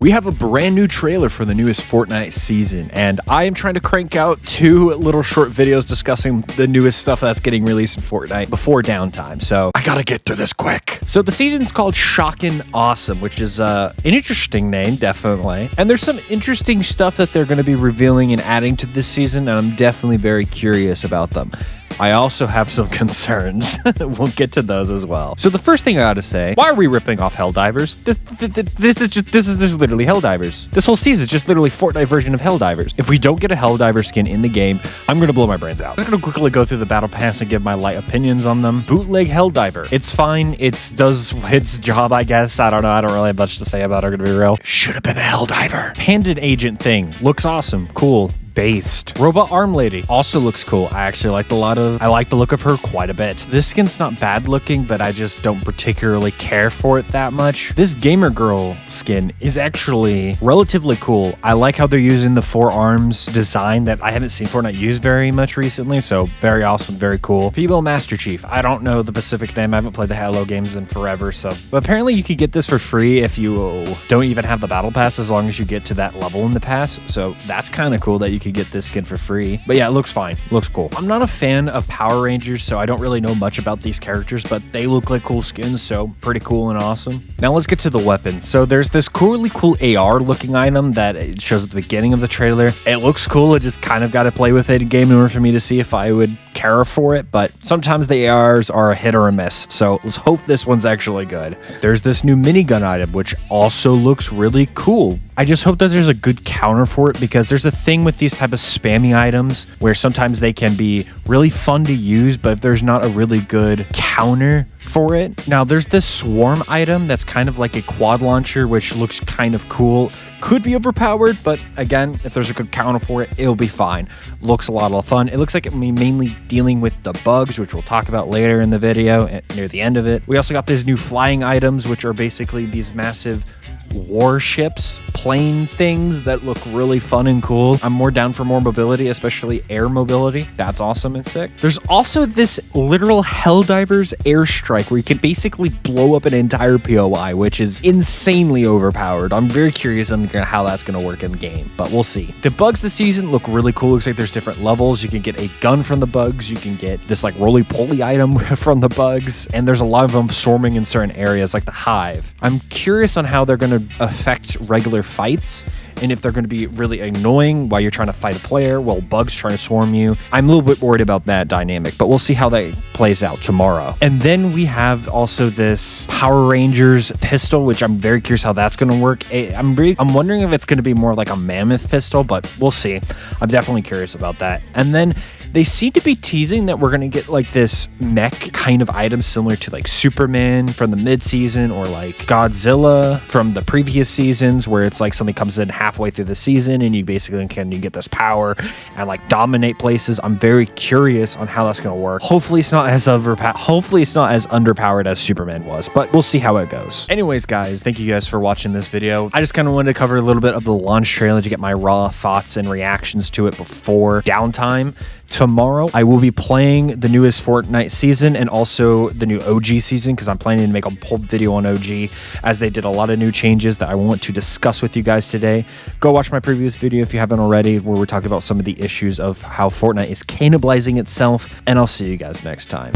We have a brand new trailer for the newest Fortnite season, and I am trying to crank out 2 little short videos discussing the newest stuff that's getting released in Fortnite before downtime, so I gotta get through this quick. So the season's called Shockin' Awesome, which is an interesting name, definitely. And there's some interesting stuff that they're gonna be revealing and adding to this season, and I'm definitely very curious about them. I also have some concerns. We'll get to those as well. So the first thing I gotta say, why are we ripping off Helldivers? This is literally Helldivers. This whole season is just literally Fortnite version of Helldivers. If we don't get a Helldiver skin in the game, I'm gonna blow my brains out. I'm gonna quickly go through the battle pass and give my light opinions on them. Bootleg Helldiver. It's fine. It does its job, I guess. I don't know. I don't really have much to say about it, I'm gonna be real. Should have been a Helldiver. Pandit agent thing. Looks awesome. Cool. Based. Robot arm lady also looks cool. I actually like I like the look of her quite a bit. This skin's not bad looking, but I just don't particularly care for it that much. This gamer girl skin is actually relatively cool. I like how they're using the 4 arms design that I haven't seen Fortnite use very much recently, so very awesome, very cool. Female Master Chief. I don't know the specific name. I haven't played the Halo games in forever, so but apparently you could get this for free if you don't even have the battle pass, as long as you get to that level in the pass. So that's kind of cool that you could get this skin for free. But yeah, it looks fine. Looks cool. I'm not a fan of Power Rangers, so I don't really know much about these characters, but they look like cool skins, so pretty cool and awesome. Now let's get to the weapon. So there's this really cool AR looking item that it shows at the beginning of the trailer. It looks cool. I just kind of got to play with it in game in order for me to see if I would care for it, but sometimes the ARs are a hit or a miss, so let's hope this one's actually good. There's this new minigun item, which also looks really cool. I just hope that there's a good counter for it, because there's a thing with these type of spammy items where sometimes they can be really fun to use, but if there's not a really good counter for it. Now there's this swarm item that's kind of like a quad launcher, which looks kind of cool. Could be overpowered, but again, if there's a good counter for it, it'll be fine. Looks a lot of fun. It looks like it will be mainly dealing with the bugs, which we'll talk about later in the video near the end of it. We also got these new flying items, which are basically these massive warships, plane things that look really fun and cool. I'm more down for more mobility, especially air mobility. That's awesome and sick. There's also this literal Helldivers airstrike where you can basically blow up an entire POI, which is insanely overpowered. I'm very curious on how that's going to work in the game, but we'll see. The bugs this season look really cool. Looks like there's different levels. You can get a gun from the bugs. You can get this like roly-poly item from the bugs, and there's a lot of them swarming in certain areas like the hive. I'm curious on how they're going to affect regular fights, and if they're going to be really annoying while you're trying to fight a player while bugs trying to swarm you. I'm a little bit worried about that dynamic, but we'll see how that plays out tomorrow. And then we have also this Power Rangers pistol, which I'm very curious how that's going to work. I'm wondering if it's going to be more like a mammoth pistol, but we'll see. I'm definitely curious about that. And then they seem to be teasing that we're going to get like this mech kind of item similar to like Superman from the mid-season, or like Godzilla from the previous seasons, where it's like something comes in halfway through the season and you basically can get this power and like dominate places. I'm very curious on how that's going to work. Hopefully it's not as underpowered as Superman was, but we'll see how it goes. Anyways, guys, thank you guys for watching this video. I just kind of wanted to cover a little bit of the launch trailer to get my raw thoughts and reactions to it before downtime. Tomorrow, I will be playing the newest Fortnite season and also the new OG season, because I'm planning to make a whole video on OG, as they did a lot of new changes that I want to discuss with you guys today. Go watch my previous video if you haven't already, where we're talking about some of the issues of how Fortnite is cannibalizing itself, and I'll see you guys next time.